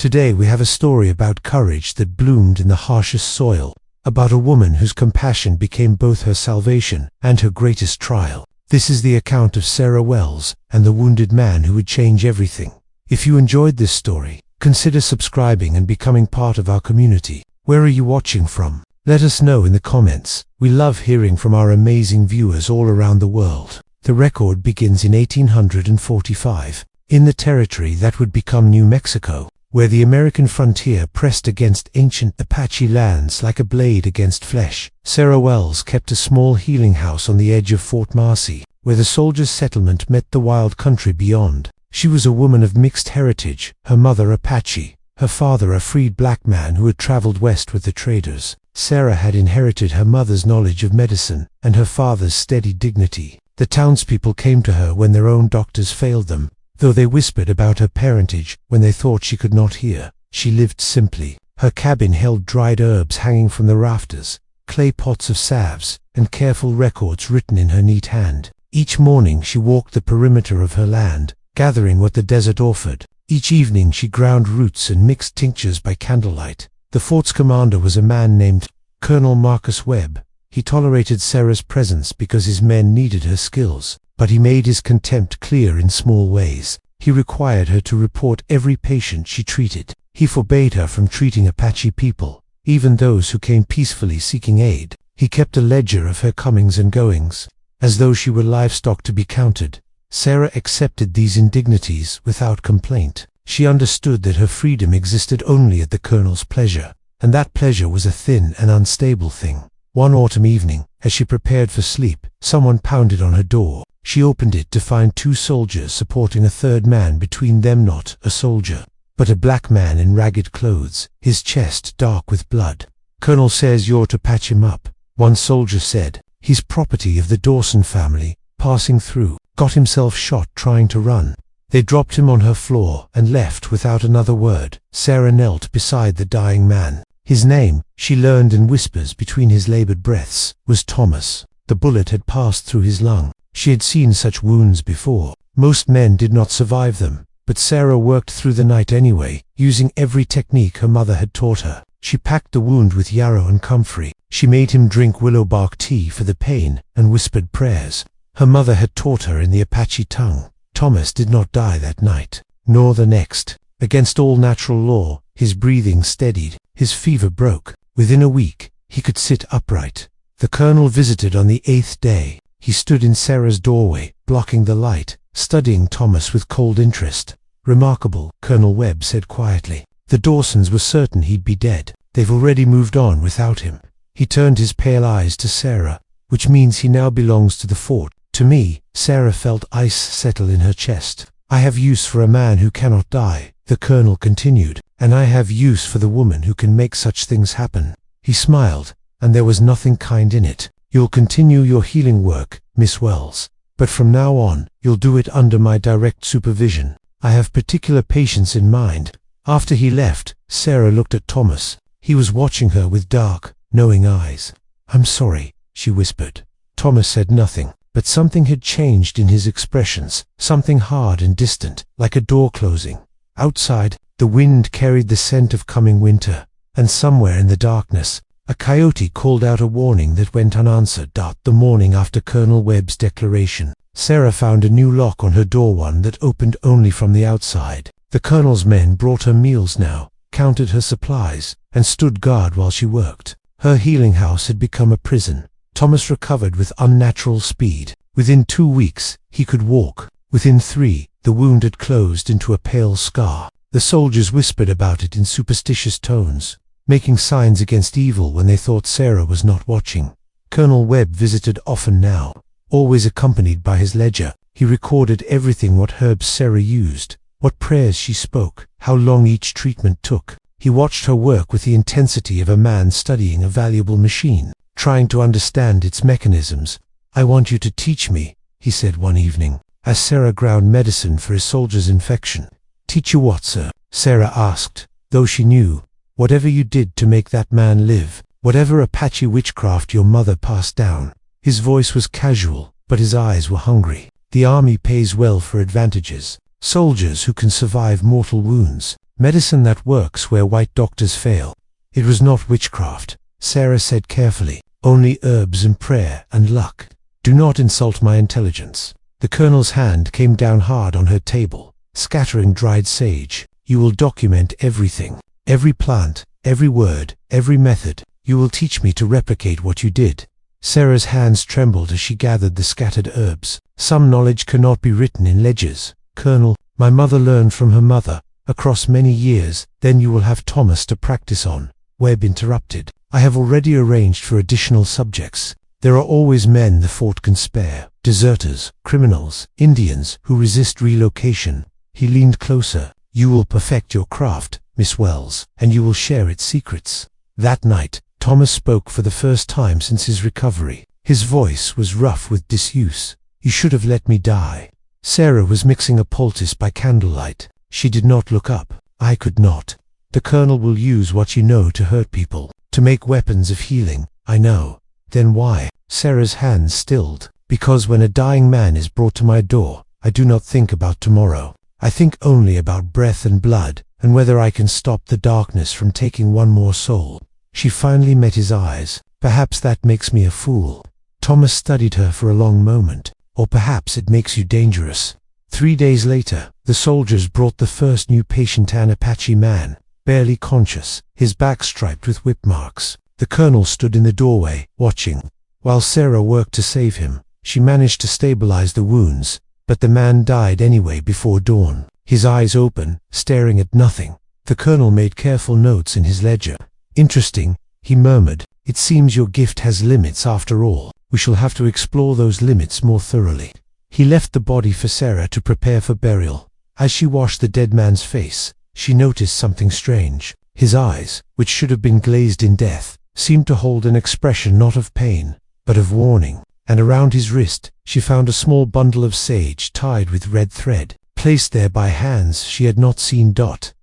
Today we have a story about courage that bloomed in the harshest soil, about a woman whose compassion became both her salvation and her greatest trial. This is the account of Sarah Wells and the wounded man who would change everything. If you enjoyed this story, consider subscribing and becoming part of our community. Where are you watching from? Let us know in the comments. We love hearing from our amazing viewers all around the world. The record begins in 1845, in the territory that would become New Mexico, where the American frontier pressed against ancient Apache lands like a blade against flesh. Sarah Wells kept a small healing house on the edge of Fort Marcy, where the soldiers' settlement met the wild country beyond. She was a woman of mixed heritage, her mother Apache, her father a freed black man who had traveled west with the traders. Sarah had inherited her mother's knowledge of medicine and her father's steady dignity. The townspeople came to her when their own doctors failed them, though they whispered about her parentage when they thought she could not hear. She lived simply. Her cabin held dried herbs hanging from the rafters, clay pots of salves, and careful records written in her neat hand. Each morning she walked the perimeter of her land, gathering what the desert offered. Each evening she ground roots and mixed tinctures by candlelight. The fort's commander was a man named Colonel Marcus Webb. He tolerated Sarah's presence because his men needed her skills, but he made his contempt clear in small ways. He required her to report every patient she treated. He forbade her from treating Apache people, even those who came peacefully seeking aid. He kept a ledger of her comings and goings, as though she were livestock to be counted. Sarah accepted these indignities without complaint. She understood that her freedom existed only at the colonel's pleasure, and that pleasure was a thin and unstable thing. One autumn evening, as she prepared for sleep, someone pounded on her door. She opened it to find two soldiers supporting a third man between them, not a soldier, but a black man in ragged clothes, his chest dark with blood. "Colonel says you're to patch him up," one soldier said. "He's property of the Dawson family, passing through. Got himself shot trying to run." They dropped him on her floor and left without another word. Sarah knelt beside the dying man. His name, she learned in whispers between his labored breaths, was Thomas. The bullet had passed through his lung. She had seen such wounds before. Most men did not survive them, but Sarah worked through the night anyway, using every technique her mother had taught her. She packed the wound with yarrow and comfrey. She made him drink willow bark tea for the pain and whispered prayers her mother had taught her in the Apache tongue. Thomas did not die that night, nor the next. Against all natural law, his breathing steadied, his fever broke. Within a week, he could sit upright. The colonel visited on the 8th day. He stood in Sarah's doorway, blocking the light, studying Thomas with cold interest. "Remarkable," Colonel Webb said quietly. "The Dawsons were certain he'd be dead. They've already moved on without him." He turned his pale eyes to Sarah. "Which means he now belongs to the fort." To me, Sarah felt ice settle in her chest. "I have use for a man who cannot die," the colonel continued, "and I have use for the woman who can make such things happen." He smiled, and there was nothing kind in it. "You'll continue your healing work, Miss Wells, but from now on, you'll do it under my direct supervision. I have particular patients in mind." After he left, Sarah looked at Thomas. He was watching her with dark, knowing eyes. "I'm sorry," she whispered. Thomas said nothing, but something had changed in his expressions, something hard and distant, like a door closing. Outside, the wind carried the scent of coming winter, and somewhere in the darkness, a coyote called out a warning that went unanswered. The morning after Colonel Webb's declaration, Sarah found a new lock on her door, one that opened only from the outside. The colonel's men brought her meals now, counted her supplies, and stood guard while she worked. Her healing house had become a prison. Thomas recovered with unnatural speed. Within 2 weeks, he could walk. Within 3, the wound had closed into a pale scar. The soldiers whispered about it in superstitious tones, making signs against evil when they thought Sarah was not watching. Colonel Webb visited often now, always accompanied by his ledger. He recorded everything: what herbs Sarah used, what prayers she spoke, how long each treatment took. He watched her work with the intensity of a man studying a valuable machine, trying to understand its mechanisms. "I want you to teach me," he said one evening, as Sarah ground medicine for his soldier's infection. "Teach you what, sir?" Sarah asked, though she knew. "Whatever you did to make that man live, whatever Apache witchcraft your mother passed down." His voice was casual, but his eyes were hungry. "The army pays well for advantages. Soldiers who can survive mortal wounds. Medicine that works where white doctors fail. It was not witchcraft, Sarah said carefully. Only herbs and prayer and luck. Do not insult my intelligence. The colonel's hand came down hard on her table, scattering dried sage. You will document everything. Every plant, every word, every method. You will teach me to replicate what you did. Sarah's hands trembled as she gathered the scattered herbs. Some knowledge cannot be written in ledgers. Colonel, my mother learned from her mother, across many years. Then you will have Thomas to practice on. Webb interrupted. I have already arranged for additional subjects. There are always men the fort can spare. Deserters, criminals, Indians who resist relocation. He leaned closer. You will perfect your craft, Miss Wells, and you will share its secrets. That night, Thomas spoke for the first time since his recovery. His voice was rough with disuse. You should have let me die. Sarah was mixing a poultice by candlelight. She did not look up. I could not. The colonel will use what you know to hurt people, to make weapons of healing. I know. Then why? Sarah's hands stilled. Because when a dying man is brought to my door, I do not think about tomorrow. I think only about breath and blood, and whether I can stop the darkness from taking one more soul. She finally met his eyes. Perhaps that makes me a fool. Thomas studied her for a long moment. Or perhaps it makes you dangerous. 3 days later, the soldiers brought the first new patient, an Apache man, barely conscious, his back striped with whip marks. The colonel stood in the doorway, watching. While Sarah worked to save him, she managed to stabilize the wounds, but the man died anyway before dawn, his eyes open, staring at nothing. The colonel made careful notes in his ledger. Interesting, he murmured. It seems your gift has limits after all. We shall have to explore those limits more thoroughly. He left the body for Sarah to prepare for burial. As she washed the dead man's face, she noticed something strange. His eyes, which should have been glazed in death, seemed to hold an expression not of pain, but of warning. And around his wrist, she found a small bundle of sage tied with red thread, placed there by hands she had not seen.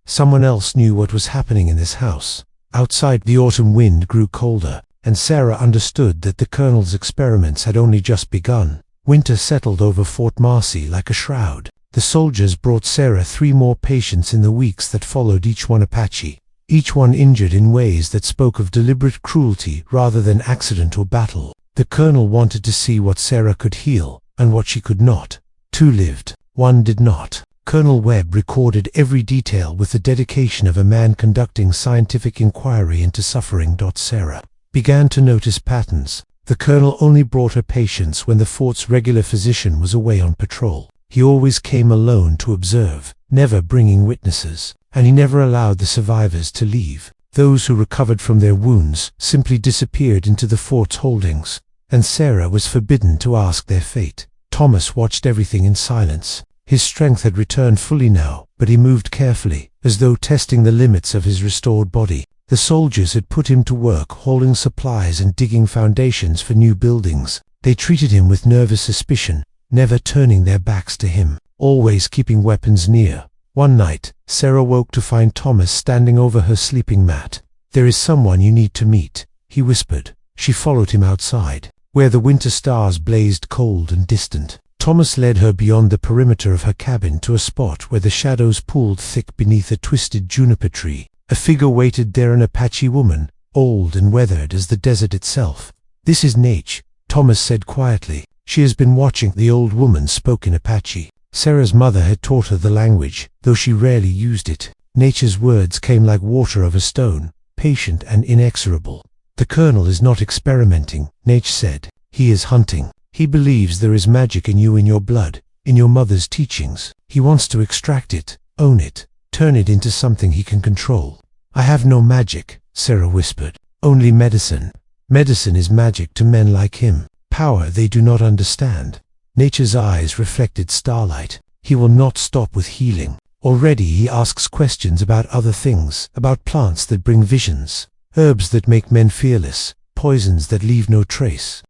Someone else knew what was happening in this house. Outside, the autumn wind grew colder, and Sarah understood that the colonel's experiments had only just begun. Winter settled over Fort Marcy like a shroud. The soldiers brought Sarah 3 more patients in the weeks that followed, each one Apache, each one injured in ways that spoke of deliberate cruelty rather than accident or battle. The colonel wanted to see what Sarah could heal, and what she could not. 2 lived, 1 did not. Colonel Webb recorded every detail with the dedication of a man conducting scientific inquiry into suffering. Sarah began to notice patterns. The colonel only brought her patients when the fort's regular physician was away on patrol. He always came alone to observe, never bringing witnesses, and he never allowed the survivors to leave. Those who recovered from their wounds simply disappeared into the fort's holdings, and Sarah was forbidden to ask their fate. Thomas watched everything in silence. His strength had returned fully now, but he moved carefully, as though testing the limits of his restored body. The soldiers had put him to work hauling supplies and digging foundations for new buildings. They treated him with nervous suspicion, never turning their backs to him, always keeping weapons near. One night, Sarah woke to find Thomas standing over her sleeping mat. There is someone you need to meet, he whispered. She followed him outside, where the winter stars blazed cold and distant. Thomas led her beyond the perimeter of her cabin to a spot where the shadows pooled thick beneath a twisted juniper tree. A figure waited there, an Apache woman, old and weathered as the desert itself. This is Nate, Thomas said quietly. She has been watching. The old woman spoke in Apache. Sarah's mother had taught her the language, though she rarely used it. Nature's words came like water over stone, patient and inexorable. The colonel is not experimenting, Nate said. He is hunting. He believes there is magic in you, in your blood, in your mother's teachings. He wants to extract it, own it, turn it into something he can control. I have no magic, Sarah whispered. Only medicine. Medicine is magic to men like him. Power they do not understand. Nature's eyes reflected starlight. He will not stop with healing. Already he asks questions about other things, about plants that bring visions, herbs that make men fearless, poisons that leave no trace.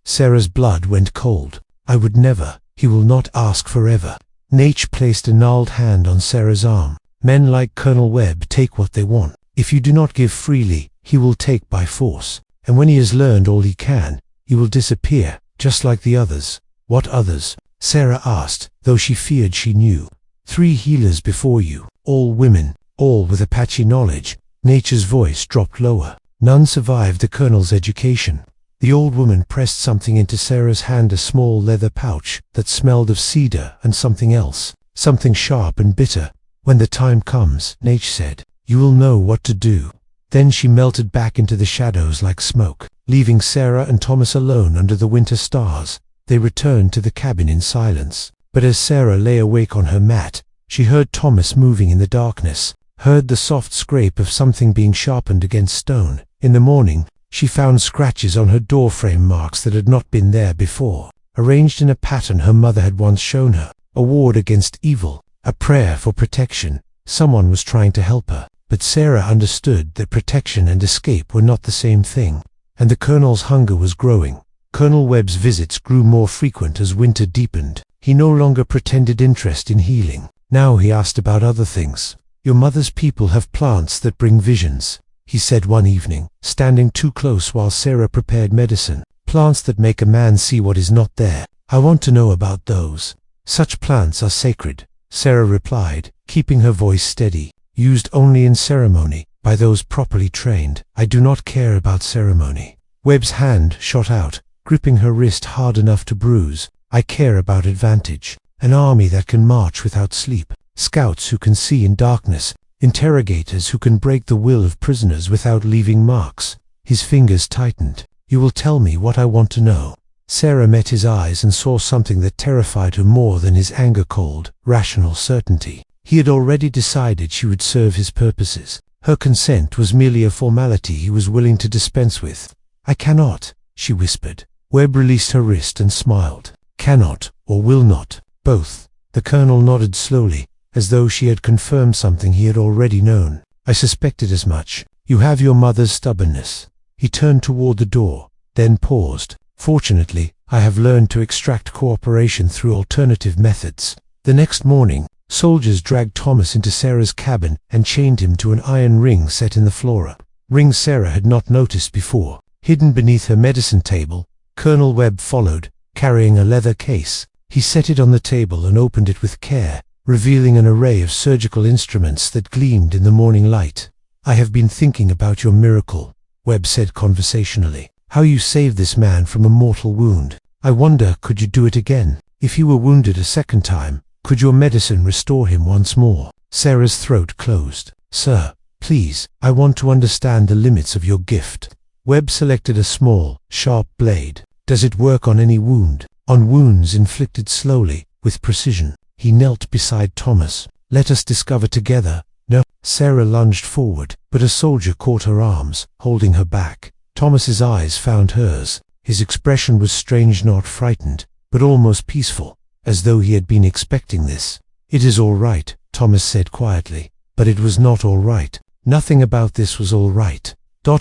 Sarah's blood went cold. I would never. He will not ask forever. Nate placed a gnarled hand on Sarah's arm. Men like Colonel Webb take what they want. If you do not give freely, he will take by force. And when he has learned all he can, he will disappear, just like the others. What others? Sarah asked, though she feared she knew. 3 healers before you, all women, all with Apache knowledge. Nature's voice dropped lower. None survived the Colonel's education. The old woman pressed something into Sarah's hand, a small leather pouch that smelled of cedar and something else, something sharp and bitter. When the time comes, Nate said, you will know what to do. Then she melted back into the shadows like smoke, leaving Sarah and Thomas alone under the winter stars. They returned to the cabin in silence. But as Sarah lay awake on her mat, she heard Thomas moving in the darkness, heard the soft scrape of something being sharpened against stone. In the morning, she found scratches on her doorframe, marks that had not been there before, arranged in a pattern her mother had once shown her, a ward against evil, a prayer for protection. Someone was trying to help her, but Sarah understood that protection and escape were not the same thing, and the Colonel's hunger was growing. Colonel Webb's visits grew more frequent as winter deepened. He no longer pretended interest in healing. Now he asked about other things. Your mother's people have plants that bring visions, he said one evening, standing too close while Sarah prepared medicine. Plants that make a man see what is not there. I want to know about those. Such plants are sacred, Sarah replied, keeping her voice steady. Used only in ceremony, by those properly trained. I do not care about ceremony. Webb's hand shot out, gripping her wrist hard enough to bruise. I care about advantage. An army that can march without sleep. Scouts who can see in darkness. Interrogators who can break the will of prisoners without leaving marks. His fingers tightened. You will tell me what I want to know. Sarah met his eyes and saw something that terrified her more than his anger, cold, rational certainty. He had already decided she would serve his purposes. Her consent was merely a formality he was willing to dispense with. I cannot, she whispered. Webb released her wrist and smiled. Cannot, or will not, both. The Colonel nodded slowly, as though she had confirmed something he had already known. I suspected as much. You have your mother's stubbornness. He turned toward the door, then paused. Fortunately, I have learned to extract cooperation through alternative methods. The next morning, soldiers dragged Thomas into Sarah's cabin and chained him to an iron ring set in the floor. Ring Sarah had not noticed before. Hidden beneath her medicine table, Colonel Webb followed, carrying a leather case. He set it on the table and opened it with care, revealing an array of surgical instruments that gleamed in the morning light. I have been thinking about your miracle, Webb said conversationally. How you saved this man from a mortal wound. I wonder, could you do it again? If he were wounded a second time, could your medicine restore him once more? Sarah's throat closed. Sir, please, I want to understand the limits of your gift. Webb selected a small, sharp blade. Does it work on any wound? On wounds inflicted slowly, with precision. He knelt beside Thomas. Let us discover together. No. Sarah lunged forward, but a soldier caught her arms, holding her back. Thomas's eyes found hers. His expression was strange, not frightened, but almost peaceful, as though he had been expecting this. It is all right, Thomas said quietly, but it was not all right. Nothing about this was all right.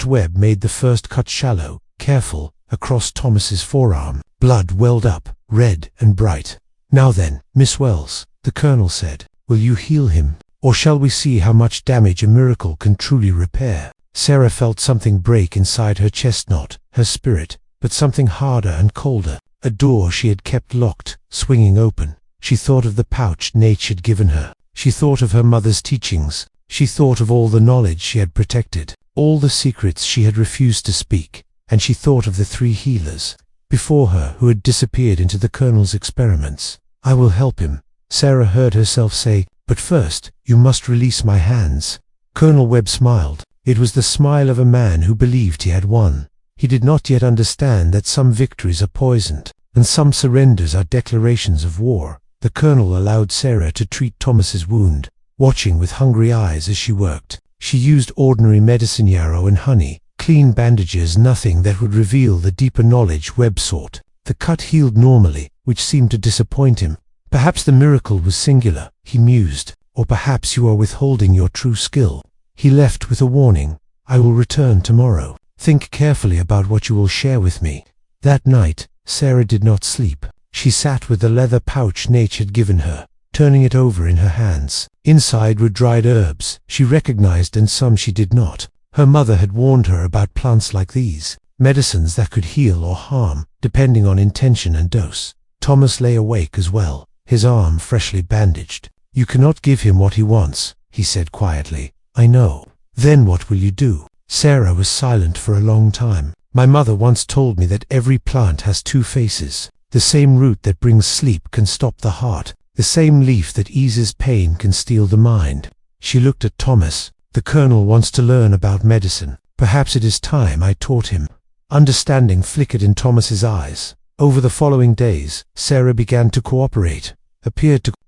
Webb made the first cut shallow, careful, across Thomas's forearm. Blood welled up, red and bright. Now then, Miss Wells, the Colonel said, will you heal him, or shall we see how much damage a miracle can truly repair? Sarah felt something break inside her chest, not her spirit, but something harder and colder. A door she had kept locked, swinging open. She thought of the pouch Nate had given her. She thought of her mother's teachings. She thought of all the knowledge she had protected, all the secrets she had refused to speak, and she thought of the 3 healers before her who had disappeared into the Colonel's experiments. I will help him, Sarah heard herself say, but first, you must release my hands. Colonel Webb smiled. It was the smile of a man who believed he had won. He did not yet understand that some victories are poisoned, and some surrenders are declarations of war. The Colonel allowed Sarah to treat Thomas's wound, watching with hungry eyes as she worked. She used ordinary medicine, yarrow and honey, clean bandages, nothing that would reveal the deeper knowledge Webb sought. The cut healed normally, which seemed to disappoint him. Perhaps the miracle was singular, he mused, or perhaps you are withholding your true skill. He left with a warning. I will return tomorrow. Think carefully about what you will share with me. That night, Sarah did not sleep. She sat with the leather pouch Nate had given her, turning it over in her hands. Inside were dried herbs she recognized and some she did not. Her mother had warned her about plants like these, medicines that could heal or harm, depending on intention and dose. Thomas lay awake as well, his arm freshly bandaged. "You cannot give him what he wants," he said quietly. "I know." "Then what will you do?" Sarah was silent for a long time. "My mother once told me that every plant has two faces. The same root that brings sleep can stop the heart. The same leaf that eases pain can steal the mind." She looked at Thomas. "The Colonel wants to learn about medicine. Perhaps it is time I taught him." Understanding flickered in Thomas's eyes. Over the following days, Sarah began to cooperate.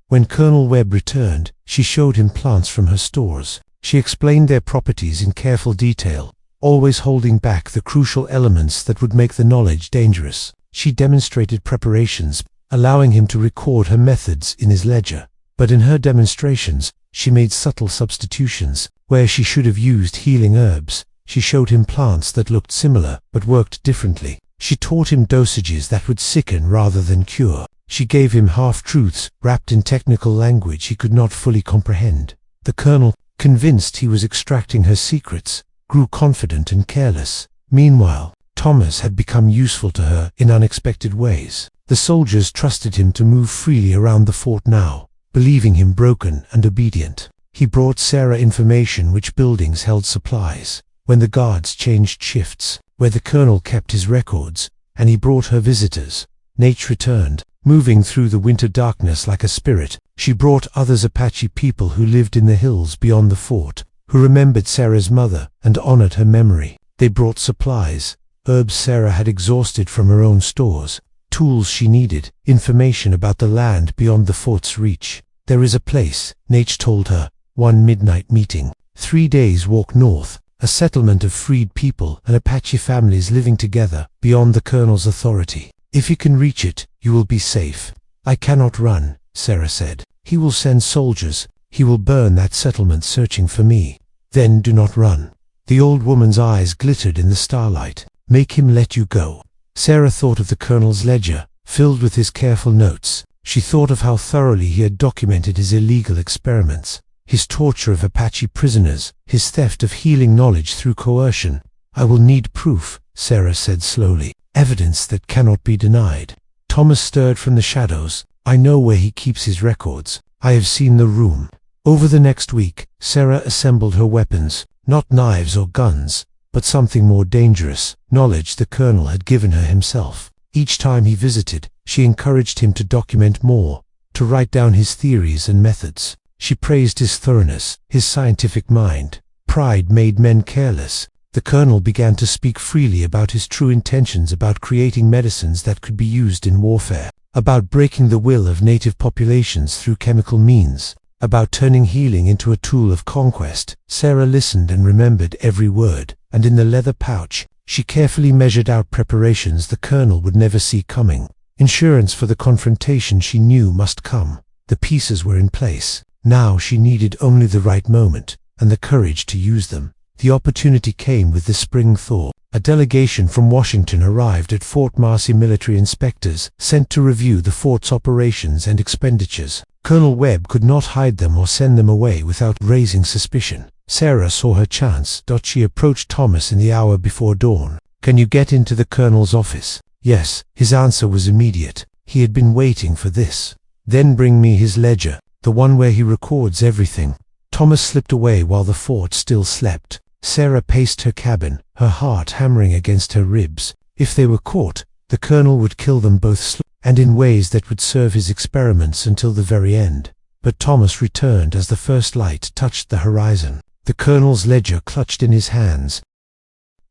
When Colonel Webb returned, she showed him plants from her stores. She explained their properties in careful detail, always holding back the crucial elements that would make the knowledge dangerous. She demonstrated preparations, allowing him to record her methods in his ledger. But in her demonstrations, she made subtle substitutions. Where she should have used healing herbs, she showed him plants that looked similar but worked differently. She taught him dosages that would sicken rather than cure. She gave him half-truths wrapped in technical language he could not fully comprehend. The Colonel, convinced he was extracting her secrets, grew confident and careless. Meanwhile, Thomas had become useful to her in unexpected ways. The soldiers trusted him to move freely around the fort now, believing him broken and obedient. He brought Sarah information which buildings held supplies, when the guards changed shifts, where the Colonel kept his records, and he brought her visitors. Nate returned, moving through the winter darkness like a spirit. She brought others Apache people who lived in the hills beyond the fort, who remembered Sarah's mother and honored her memory. They brought supplies, herbs Sarah had exhausted from her own stores, tools she needed, information about the land beyond the fort's reach. "There is a place," Nate told her, one midnight meeting. 3 days walk north, a settlement of freed people and Apache families living together beyond the Colonel's authority. "If you can reach it, you will be safe." "I cannot run," Sarah said. "He will send soldiers. He will burn that settlement searching for me." "Then do not run." The old woman's eyes glittered in the starlight. "Make him let you go." Sarah thought of the Colonel's ledger, filled with his careful notes. She thought of how thoroughly he had documented his illegal experiments, his torture of Apache prisoners, his theft of healing knowledge through coercion. "I will need proof," Sarah said slowly, "evidence that cannot be denied." Thomas stirred from the shadows. "I know where he keeps his records. I have seen the room." Over the next week, Sarah assembled her weapons, not knives or guns, but something more dangerous, knowledge the Colonel had given her himself. Each time he visited, she encouraged him to document more, to write down his theories and methods. She praised his thoroughness, his scientific mind. Pride made men careless. The Colonel began to speak freely about his true intentions, about creating medicines that could be used in warfare, about breaking the will of native populations through chemical means, about turning healing into a tool of conquest. Sarah listened and remembered every word, and in the leather pouch, she carefully measured out preparations the Colonel would never see coming. Insurance for the confrontation she knew must come. The pieces were in place. Now she needed only the right moment, and the courage to use them. The opportunity came with the spring thaw. A delegation from Washington arrived at Fort Marcy. Military inspectors sent to review the fort's operations and expenditures. Colonel Webb could not hide them or send them away without raising suspicion. Sarah saw her chance. She approached Thomas in the hour before dawn. "Can you get into the Colonel's office?" "Yes." His answer was immediate. He had been waiting for this. "Then bring me his ledger, the one where he records everything." Thomas slipped away while the fort still slept. Sarah paced her cabin, her heart hammering against her ribs. If they were caught, the Colonel would kill them both slowly, and in ways that would serve his experiments until the very end. But Thomas returned as the first light touched the horizon. The Colonel's ledger clutched in his hands.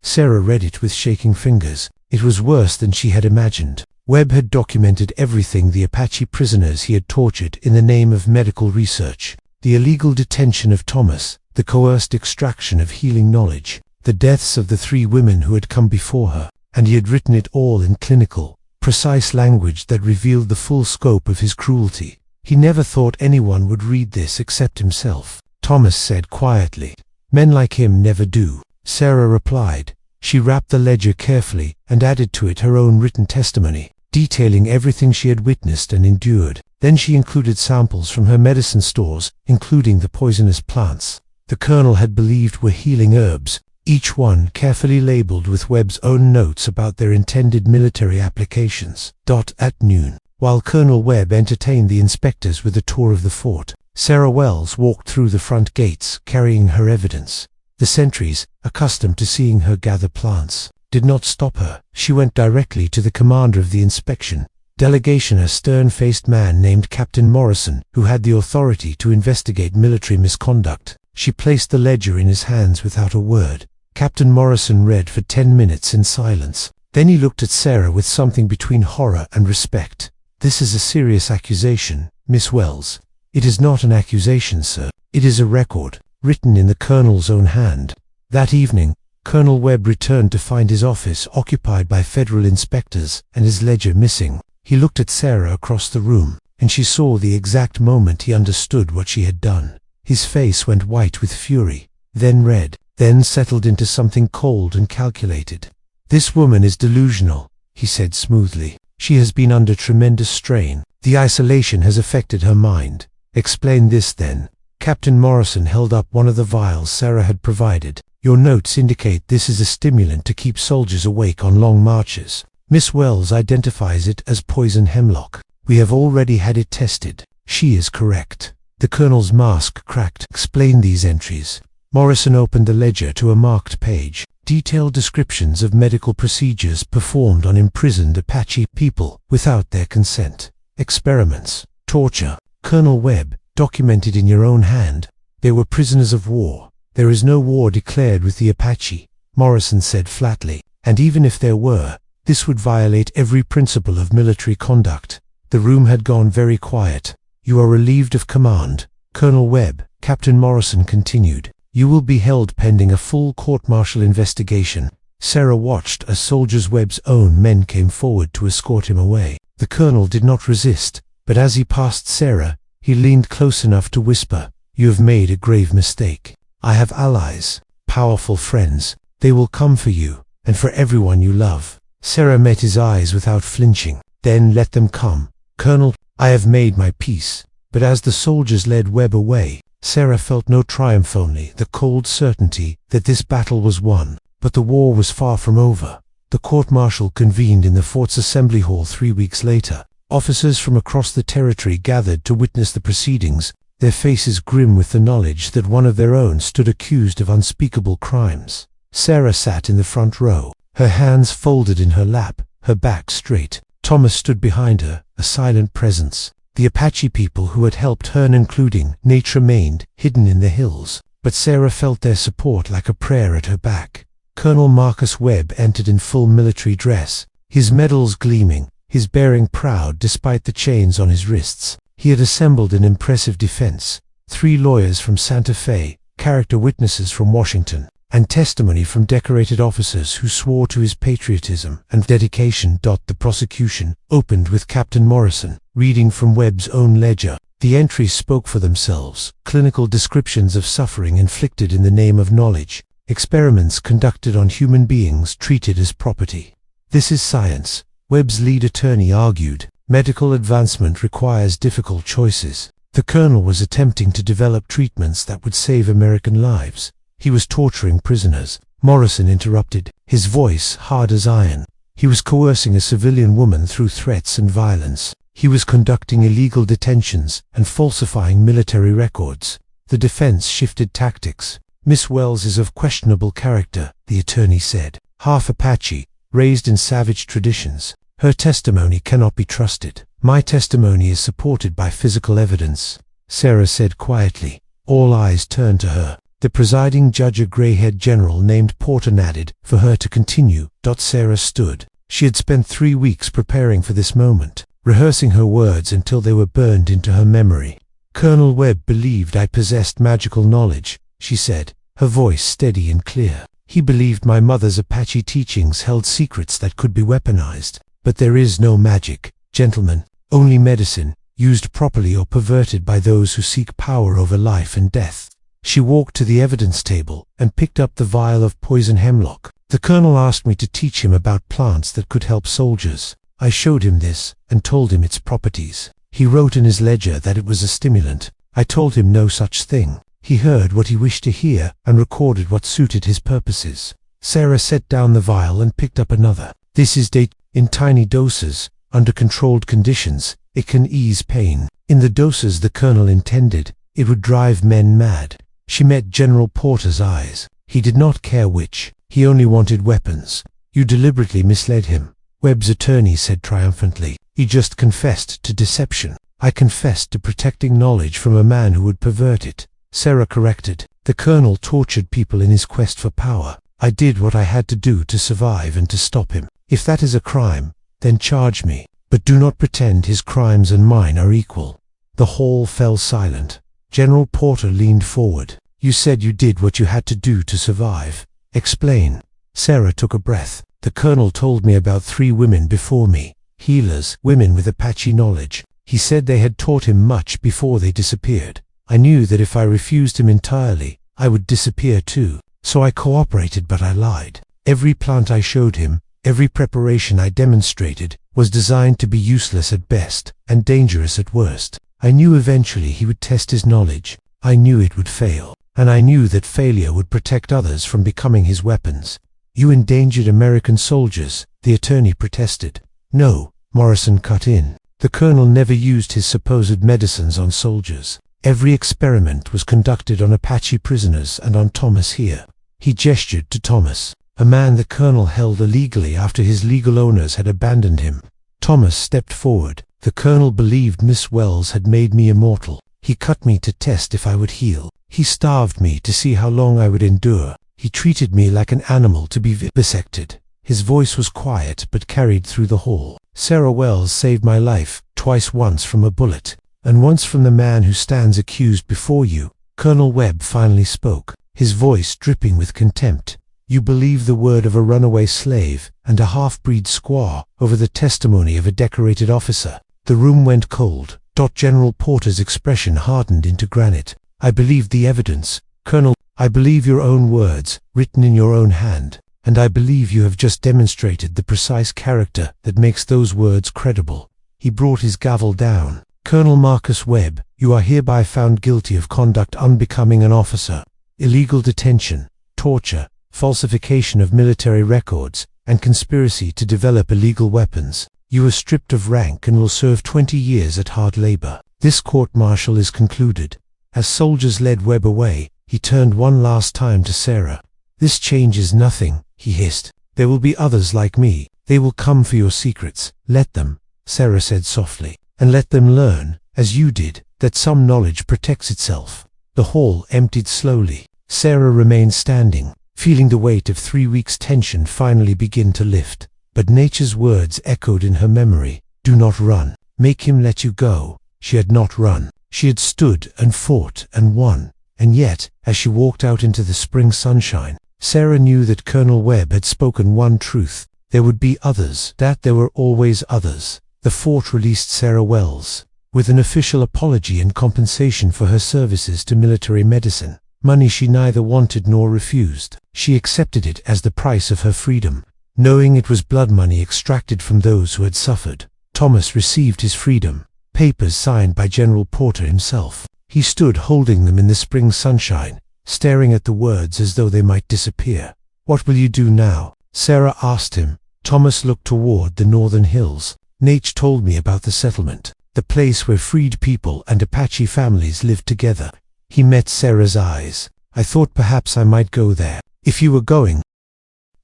Sarah read it with shaking fingers. It was worse than she had imagined. Webb had documented everything: the Apache prisoners he had tortured in the name of medical research, the illegal detention of Thomas, the coerced extraction of healing knowledge, the deaths of the 3 women who had come before her, and he had written it all in clinical, precise language that revealed the full scope of his cruelty. He never thought anyone would read this except himself. Thomas said quietly, "Men like him never do." Sarah replied. She wrapped the ledger carefully and added to it her own written testimony, detailing everything she had witnessed and endured. Then she included samples from her medicine stores, including the poisonous plants the Colonel had believed were healing herbs, each one carefully labeled with Webb's own notes about their intended military applications. At noon, while Colonel Webb entertained the inspectors with a tour of the fort, Sarah Wells walked through the front gates, carrying her evidence. The sentries, accustomed to seeing her gather plants, did not stop her. She went directly to the commander of the inspection delegation, a stern-faced man named Captain Morrison, who had the authority to investigate military misconduct. She placed the ledger in his hands without a word. Captain Morrison read for 10 minutes in silence. Then he looked at Sarah with something between horror and respect. "This is a serious accusation, Miss Wells." "It is not an accusation, sir. It is a record, written in the Colonel's own hand." That evening, Colonel Webb returned to find his office occupied by federal inspectors and his ledger missing. He looked at Sarah across the room, and she saw the exact moment he understood what she had done. His face went white with fury, then red, then settled into something cold and calculated. "This woman is delusional," he said smoothly. "She has been under tremendous strain. The isolation has affected her mind." "Explain this then." Captain Morrison held up one of the vials Sarah had provided. "Your notes indicate this is a stimulant to keep soldiers awake on long marches. Miss Wells identifies it as poison hemlock. We have already had it tested. She is correct." The Colonel's mask cracked. "Explain these entries." Morrison opened the ledger to a marked page. Detailed descriptions of medical procedures performed on imprisoned Apache people without their consent. Experiments. Torture. Colonel Webb, documented in your own hand. They were prisoners of war. "There is no war declared with the Apache," Morrison said flatly. "And even if there were, this would violate every principle of military conduct." The room had gone very quiet. "You are relieved of command, Colonel Webb," Captain Morrison continued. "You will be held pending a full court-martial investigation." Sarah watched as Soldiers Webb's own men came forward to escort him away. The Colonel did not resist, but as he passed Sarah, he leaned close enough to whisper, "You have made a grave mistake. I have allies, powerful friends. They will come for you, and for everyone you love." Sarah met his eyes without flinching. "Then let them come, Colonel. I have made my peace." But as the soldiers led Webb away, Sarah felt no triumph, only the cold certainty that this battle was won. But the war was far from over. The court-martial convened in the fort's assembly hall 3 weeks later. Officers from across the territory gathered to witness the proceedings, their faces grim with the knowledge that one of their own stood accused of unspeakable crimes. Sarah sat in the front row, her hands folded in her lap, her back straight. Thomas stood behind her, a silent presence. The Apache people who had helped her, including Nate, remained hidden in the hills, but Sarah felt their support like a prayer at her back. Colonel Marcus Webb entered in full military dress, his medals gleaming, his bearing proud despite the chains on his wrists. He had assembled an impressive defense: 3 lawyers from Santa Fe, character witnesses from Washington, and testimony from decorated officers who swore to his patriotism and dedication. The prosecution opened with Captain Morrison reading from Webb's own ledger. The entries spoke for themselves: clinical descriptions of suffering inflicted in the name of knowledge, experiments conducted on human beings treated as property. "This is science," Webb's lead attorney argued. "Medical advancement requires difficult choices." The Colonel was attempting to develop treatments that would save American lives. He was torturing prisoners. Morrison interrupted, his voice hard as iron. He was coercing a civilian woman through threats and violence. He was conducting illegal detentions and falsifying military records. The defense shifted tactics. "Miss Wells is of questionable character," the attorney said. "Half Apache, raised in savage traditions. Her testimony cannot be trusted." "My testimony is supported by physical evidence," Sarah said quietly. All eyes turned to her. The presiding judge, a gray-haired general named Porter, nodded for her to continue. Sarah stood. She had spent 3 weeks preparing for this moment, rehearsing her words until they were burned into her memory. "Colonel Webb believed I possessed magical knowledge," she said, her voice steady and clear. "He believed my mother's Apache teachings held secrets that could be weaponized. But there is no magic, gentlemen, only medicine, used properly or perverted by those who seek power over life and death." She walked to the evidence table and picked up the vial of poison hemlock. "The Colonel asked me to teach him about plants that could help soldiers. I showed him this and told him its properties. He wrote in his ledger that it was a stimulant. I told him no such thing. He heard what he wished to hear and recorded what suited his purposes." Sarah set down the vial and picked up another. "This is in tiny doses, under controlled conditions, it can ease pain." In the doses the Colonel intended, It would drive men mad. She met General Porter's eyes. He did not care which. He only wanted weapons. You deliberately misled him. Webb's attorney said triumphantly. He just confessed to deception. I confessed to protecting knowledge from a man who would pervert it. Sarah corrected. The colonel tortured people in his quest for power. I did what I had to do to survive and to stop him. If that is a crime, then charge me. But do not pretend his crimes and mine are equal. The hall fell silent. General Porter leaned forward. You said you did what you had to do to survive. Explain. Sarah took a breath. The colonel told me about 3 women before me. Healers, women with Apache knowledge. He said they had taught him much before they disappeared. I knew that if I refused him entirely, I would disappear too. So I cooperated, but I lied. Every plant I showed him, every preparation I demonstrated, was designed to be useless at best and dangerous at worst. I knew eventually he would test his knowledge. I knew it would fail. And I knew that failure would protect others from becoming his weapons. You endangered American soldiers, the attorney protested. No, Morrison cut in. The colonel never used his supposed medicines on soldiers. Every experiment was conducted on Apache prisoners and on Thomas here. He gestured to Thomas, a man the colonel held illegally after his legal owners had abandoned him. Thomas stepped forward. The colonel believed Miss Wells had made me immortal. He cut me to test if I would heal. He starved me to see how long I would endure. He treated me like an animal to be vivisected. His voice was quiet but carried through the hall. Sarah Wells saved my life, twice, once from a bullet, and once from the man who stands accused before you. Colonel Webb finally spoke, his voice dripping with contempt. You believe the word of a runaway slave and a half-breed squaw over the testimony of a decorated officer. The room went cold. General Porter's expression hardened into granite. I believe the evidence, Colonel. I believe your own words, written in your own hand, and I believe you have just demonstrated the precise character that makes those words credible. He brought his gavel down. Colonel Marcus Webb, you are hereby found guilty of conduct unbecoming an officer, illegal detention, torture, falsification of military records, and conspiracy to develop illegal weapons. You are stripped of rank and will serve 20 years at hard labor. This court-martial is concluded. As soldiers led Webb away, he turned one last time to Sarah. This changes nothing, he hissed. There will be others like me. They will come for your secrets. Let them, Sarah said softly, and let them learn, as you did, that some knowledge protects itself. The hall emptied slowly. Sarah remained standing, feeling the weight of 3 weeks' tension finally begin to lift. But nature's words echoed in her memory. Do not run. Make him let you go. She had not run. She had stood and fought and won. And yet, as she walked out into the spring sunshine, Sarah knew that Colonel Webb had spoken one truth. There would be others, that there were always others. The fort released Sarah Wells, with an official apology and compensation for her services to military medicine. Money she neither wanted nor refused. She accepted it as the price of her freedom, knowing it was blood money extracted from those who had suffered. Thomas received his freedom, papers signed by General Porter himself. He stood holding them in the spring sunshine, staring at the words as though they might disappear. What will you do now? Sarah asked him. Thomas looked toward the northern hills. Nate told me about the settlement, the place where freed people and Apache families lived together. He met Sarah's eyes. I thought perhaps I might go there. If you were going.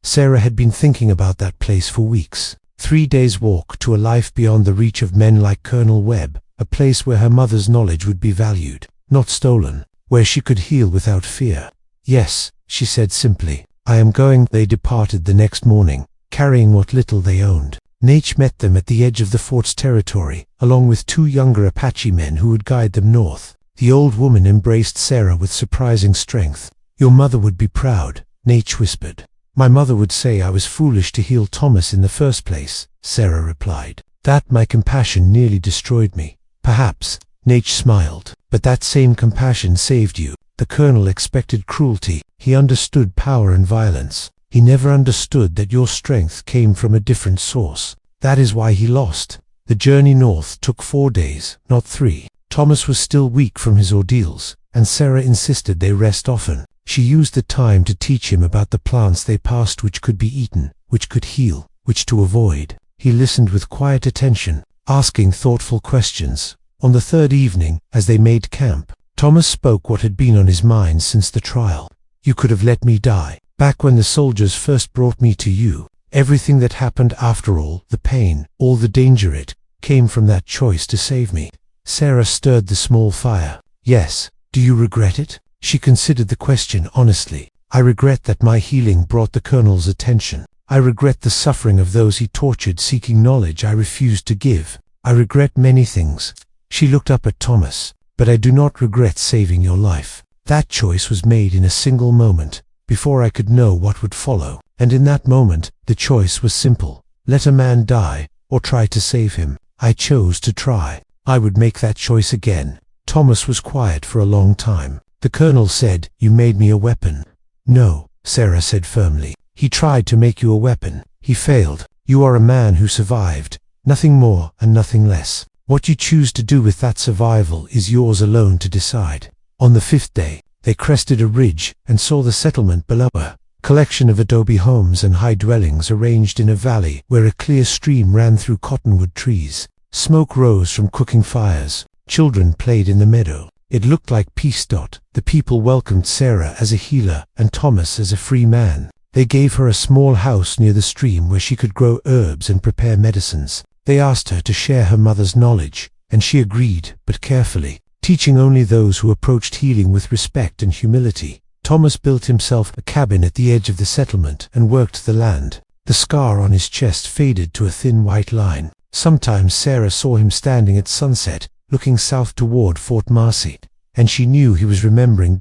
Sarah had been thinking about that place for weeks. 3 days' walk to a life beyond the reach of men like Colonel Webb, a place where her mother's knowledge would be valued, not stolen, where she could heal without fear. Yes, she said simply. I am going. They departed the next morning, carrying what little they owned. Nate met them at the edge of the fort's territory, along with 2 younger Apache men who would guide them north. The old woman embraced Sarah with surprising strength. Your mother would be proud, Nate whispered. My mother would say I was foolish to heal Thomas in the first place, Sarah replied. That my compassion nearly destroyed me. Perhaps, Nate smiled, but that same compassion saved you. The colonel expected cruelty. He understood power and violence. He never understood that your strength came from a different source. That is why he lost. The journey north took 4 days, not 3. Thomas was still weak from his ordeals, and Sarah insisted they rest often. She used the time to teach him about the plants they passed, which could be eaten, which could heal, which to avoid. He listened with quiet attention, asking thoughtful questions. On the 3rd evening, as they made camp, Thomas spoke what had been on his mind since the trial. "You could have let me die. Back when the soldiers first brought me to you, everything that happened after all, the pain, all the danger, it came from that choice to save me." Sarah stirred the small fire. "Yes. Do you regret it?" She considered the question honestly. "I regret that my healing brought the Colonel's attention. I regret the suffering of those he tortured seeking knowledge I refused to give. I regret many things." She looked up at Thomas. "But I do not regret saving your life. That choice was made in a single moment, before I could know what would follow. And in that moment, the choice was simple. Let a man die, or try to save him. I chose to try. I would make that choice again." Thomas was quiet for a long time. The Colonel said, "You made me a weapon." "No," Sarah said firmly. "He tried to make you a weapon. He failed. You are a man who survived. Nothing more and nothing less. What you choose to do with that survival is yours alone to decide." On the 5th day, they crested a ridge and saw the settlement below, a collection of adobe homes and high dwellings arranged in a valley where a clear stream ran through cottonwood trees. Smoke rose from cooking fires. Children played in the meadow. It looked like peace. The people welcomed Sarah as a healer and Thomas as a free man. They gave her a small house near the stream where she could grow herbs and prepare medicines. They asked her to share her mother's knowledge, and she agreed, but carefully, teaching only those who approached healing with respect and humility. Thomas built himself a cabin at the edge of the settlement and worked the land. The scar on his chest faded to a thin white line. Sometimes Sarah saw him standing at sunset, looking south toward Fort Marcy, and she knew he was remembering.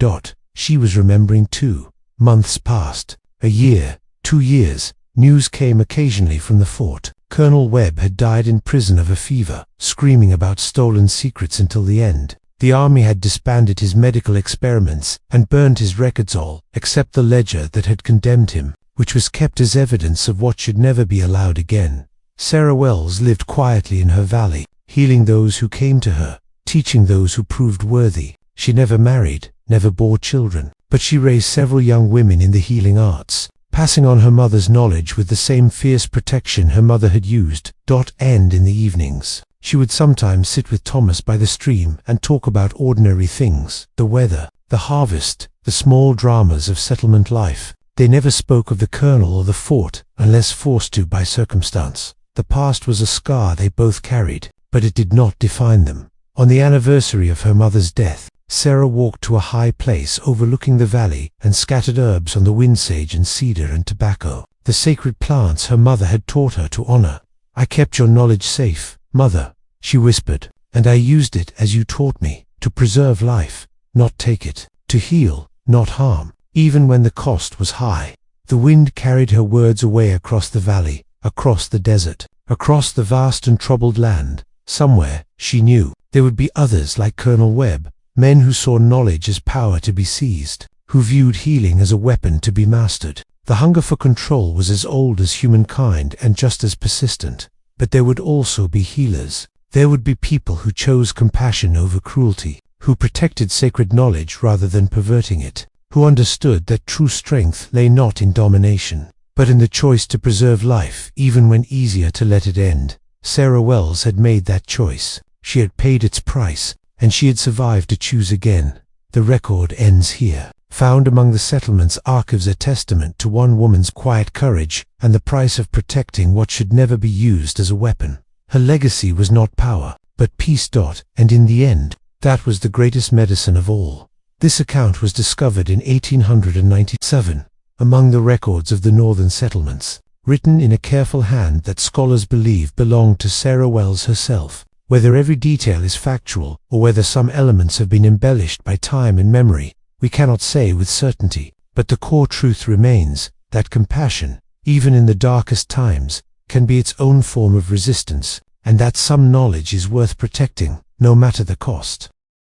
She was remembering too. Months passed. A year, 2 years. News came occasionally from the fort. Colonel Webb had died in prison of a fever, screaming about stolen secrets until the end. The army had disbanded his medical experiments and burned his records, all except the ledger that had condemned him, which was kept as evidence of what should never be allowed again. Sarah Wells lived quietly in her valley, healing those who came to her, teaching those who proved worthy. She never married, never bore children, but she raised several young women in the healing arts, passing on her mother's knowledge with the same fierce protection her mother had used. And in the evenings, she would sometimes sit with Thomas by the stream and talk about ordinary things, the weather, the harvest, the small dramas of settlement life. They never spoke of the Colonel or the fort, unless forced to by circumstance. The past was a scar they both carried, but it did not define them. On the anniversary of her mother's death, Sarah walked to a high place overlooking the valley and scattered herbs on the windsage and cedar and tobacco, the sacred plants her mother had taught her to honor. "I kept your knowledge safe, Mother," she whispered, "and I used it as you taught me, to preserve life, not take it, to heal, not harm, even when the cost was high." The wind carried her words away across the valley, across the desert, across the vast and troubled land. Somewhere, she knew, there would be others like Colonel Webb, men who saw knowledge as power to be seized, who viewed healing as a weapon to be mastered. The hunger for control was as old as humankind and just as persistent. But there would also be healers. There would be people who chose compassion over cruelty, who protected sacred knowledge rather than perverting it, who understood that true strength lay not in domination, but in the choice to preserve life even when easier to let it end. Sarah Wells had made that choice. She had paid its price, and she had survived to choose again. The record ends here. Found among the settlement's archives, a testament to one woman's quiet courage and the price of protecting what should never be used as a weapon. Her legacy was not power, but peace. And in the end, that was the greatest medicine of all. This account was discovered in 1897 among the records of the northern settlements, written in a careful hand that scholars believe belonged to Sarah Wells herself. Whether every detail is factual or whether some elements have been embellished by time and memory, we cannot say with certainty, but the core truth remains that compassion, even in the darkest times, can be its own form of resistance, and that some knowledge is worth protecting, no matter the cost.